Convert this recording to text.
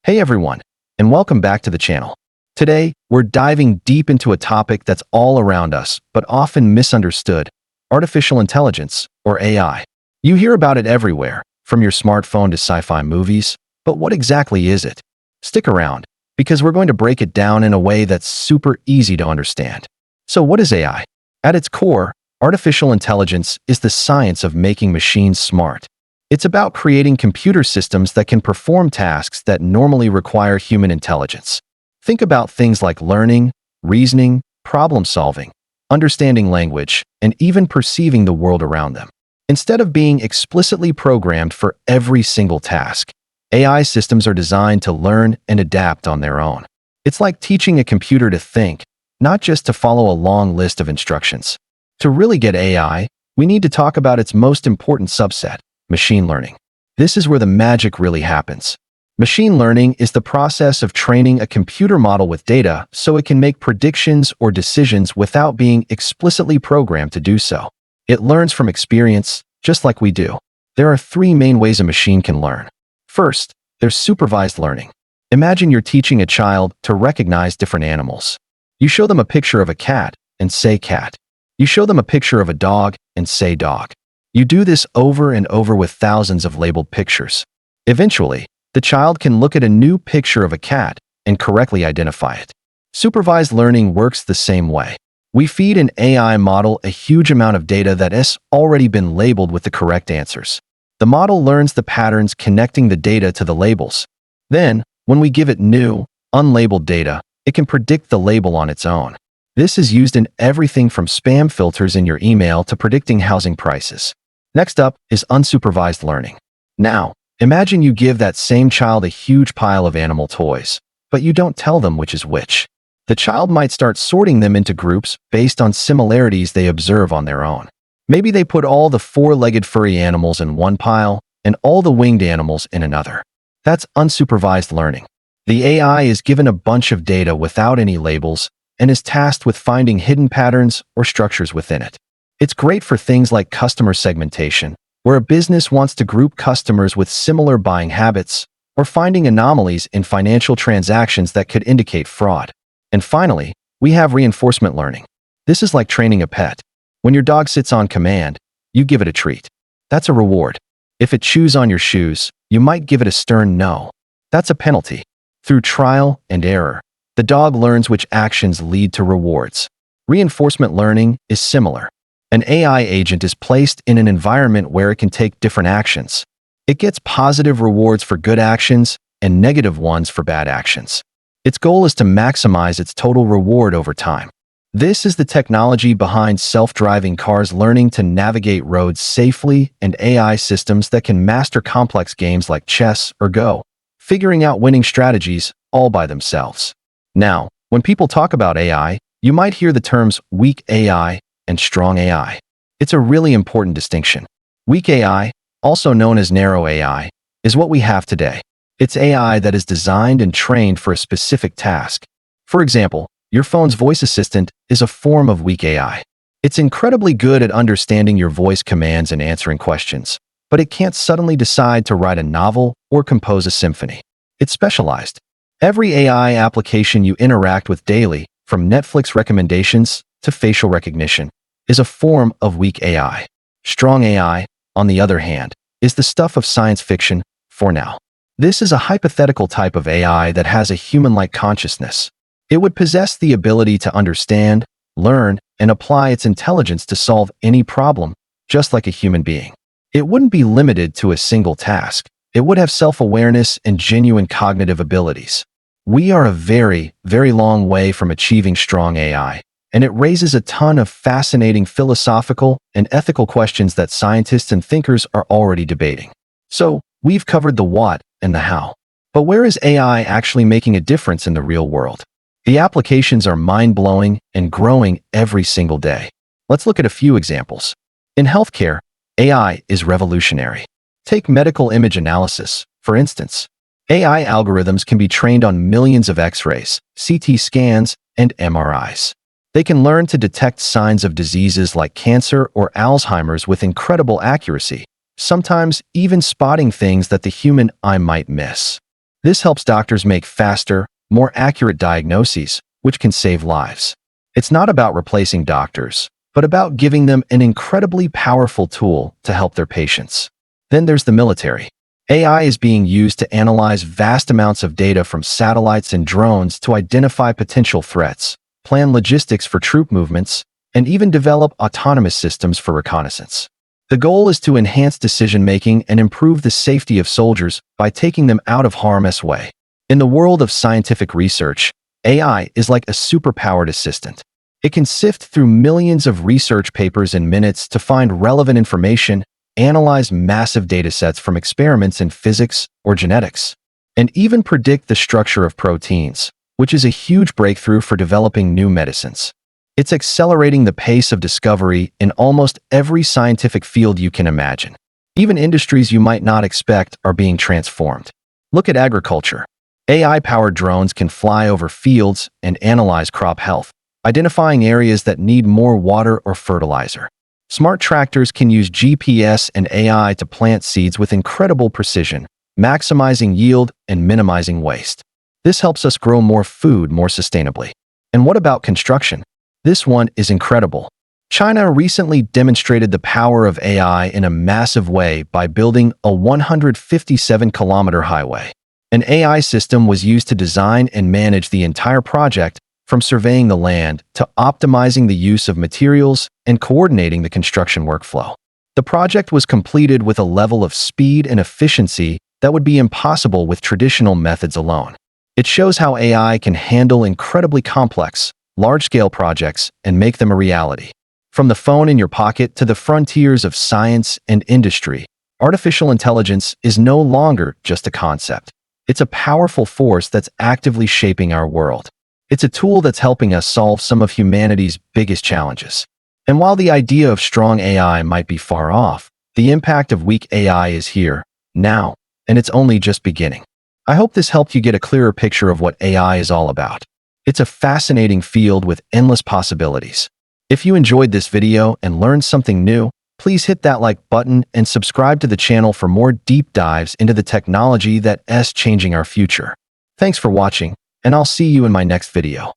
Hey everyone, and welcome back to the channel. Today, we're diving deep into a topic that's all around us, but often misunderstood: artificial intelligence, or AI. You hear about it everywhere, from your smartphone to sci-fi movies, but what exactly is it? Stick around, because we're going to break it down in a way that's super easy to understand. So what is AI? At its core, artificial intelligence is the science of making machines smart. It's about creating computer systems that can perform tasks that normally require human intelligence. Think about things like learning, reasoning, problem-solving, understanding language, and even perceiving the world around them. Instead of being explicitly programmed for every single task, AI systems are designed to learn and adapt on their own. It's like teaching a computer to think, not just to follow a long list of instructions. To really get AI, we need to talk about its most important subset: machine learning. This is where the magic really happens. Machine learning is the process of training a computer model with data so it can make predictions or decisions without being explicitly programmed to do so. It learns from experience, just like we do. There are three main ways a machine can learn. First, there's supervised learning. Imagine you're teaching a child to recognize different animals. You show them a picture of a cat and say cat. You show them a picture of a dog and say dog. You do this over and over with thousands of labeled pictures. Eventually, the child can look at a new picture of a cat and correctly identify it. Supervised learning works the same way. We feed an AI model a huge amount of data that has already been labeled with the correct answers. The model learns the patterns connecting the data to the labels. Then, when we give it new, unlabeled data, it can predict the label on its own. This is used in everything from spam filters in your email to predicting housing prices. Next up is unsupervised learning. Now, imagine you give that same child a huge pile of animal toys, but you don't tell them which is which. The child might start sorting them into groups based on similarities they observe on their own. Maybe they put all the four-legged furry animals in one pile and all the winged animals in another. That's unsupervised learning. The AI is given a bunch of data without any labels and is tasked with finding hidden patterns or structures within it. It's great for things like customer segmentation, where a business wants to group customers with similar buying habits, or finding anomalies in financial transactions that could indicate fraud. And finally, we have reinforcement learning. This is like training a pet. When your dog sits on command, you give it a treat. That's a reward. If it chews on your shoes, you might give it a stern no. That's a penalty. Through trial and error, the dog learns which actions lead to rewards. Reinforcement learning is similar. An AI agent is placed in an environment where it can take different actions. It gets positive rewards for good actions and negative ones for bad actions. Its goal is to maximize its total reward over time. This is the technology behind self-driving cars learning to navigate roads safely, and AI systems that can master complex games like chess or Go, figuring out winning strategies all by themselves. Now, when people talk about AI, you might hear the terms weak AI and strong AI. It's a really important distinction. Weak AI, also known as narrow AI, is what we have today. It's AI that is designed and trained for a specific task. For example, your phone's voice assistant is a form of weak AI. It's incredibly good at understanding your voice commands and answering questions, but it can't suddenly decide to write a novel or compose a symphony. It's specialized. Every AI application you interact with daily, from Netflix recommendations to facial recognition, is a form of weak AI. Strong AI, on the other hand, is the stuff of science fiction for now. This is a hypothetical type of AI that has a human-like consciousness. It would possess the ability to understand, learn, and apply its intelligence to solve any problem, just like a human being. It wouldn't be limited to a single task. It would have self-awareness and genuine cognitive abilities. We are a very, very long way from achieving strong AI, and it raises a ton of fascinating philosophical and ethical questions that scientists and thinkers are already debating. So, we've covered the what and the how. But where is AI actually making a difference in the real world? The applications are mind-blowing and growing every single day. Let's look at a few examples. In healthcare, AI is revolutionary. Take medical image analysis, for instance. AI algorithms can be trained on millions of X-rays, CT scans, and MRIs. They can learn to detect signs of diseases like cancer or Alzheimer's with incredible accuracy, sometimes even spotting things that the human eye might miss. This helps doctors make faster, more accurate diagnoses, which can save lives. It's not about replacing doctors, but about giving them an incredibly powerful tool to help their patients. Then there's the military. AI is being used to analyze vast amounts of data from satellites and drones to identify potential threats, plan logistics for troop movements, and even develop autonomous systems for reconnaissance. The goal is to enhance decision-making and improve the safety of soldiers by taking them out of harm's way. In the world of scientific research, AI is like a superpowered assistant. It can sift through millions of research papers in minutes to find relevant information, analyze massive datasets from experiments in physics or genetics, and even predict the structure of proteins, which is a huge breakthrough for developing new medicines. It's accelerating the pace of discovery in almost every scientific field you can imagine. Even industries you might not expect are being transformed. Look at agriculture. AI-powered drones can fly over fields and analyze crop health, identifying areas that need more water or fertilizer. Smart tractors can use GPS and AI to plant seeds with incredible precision, maximizing yield and minimizing waste. This helps us grow more food more sustainably. And what about construction? This one is incredible. China recently demonstrated the power of AI in a massive way by building a 157-kilometer highway. An AI system was used to design and manage the entire project, from surveying the land to optimizing the use of materials and coordinating the construction workflow. The project was completed with a level of speed and efficiency that would be impossible with traditional methods alone. It shows how AI can handle incredibly complex, large-scale projects and make them a reality. From the phone in your pocket to the frontiers of science and industry, artificial intelligence is no longer just a concept. It's a powerful force that's actively shaping our world. It's a tool that's helping us solve some of humanity's biggest challenges. And while the idea of strong AI might be far off, the impact of weak AI is here, now, and it's only just beginning. I hope this helped you get a clearer picture of what AI is all about. It's a fascinating field with endless possibilities. If you enjoyed this video and learned something new, please hit that like button and subscribe to the channel for more deep dives into the technology that is changing our future. Thanks for watching, and I'll see you in my next video.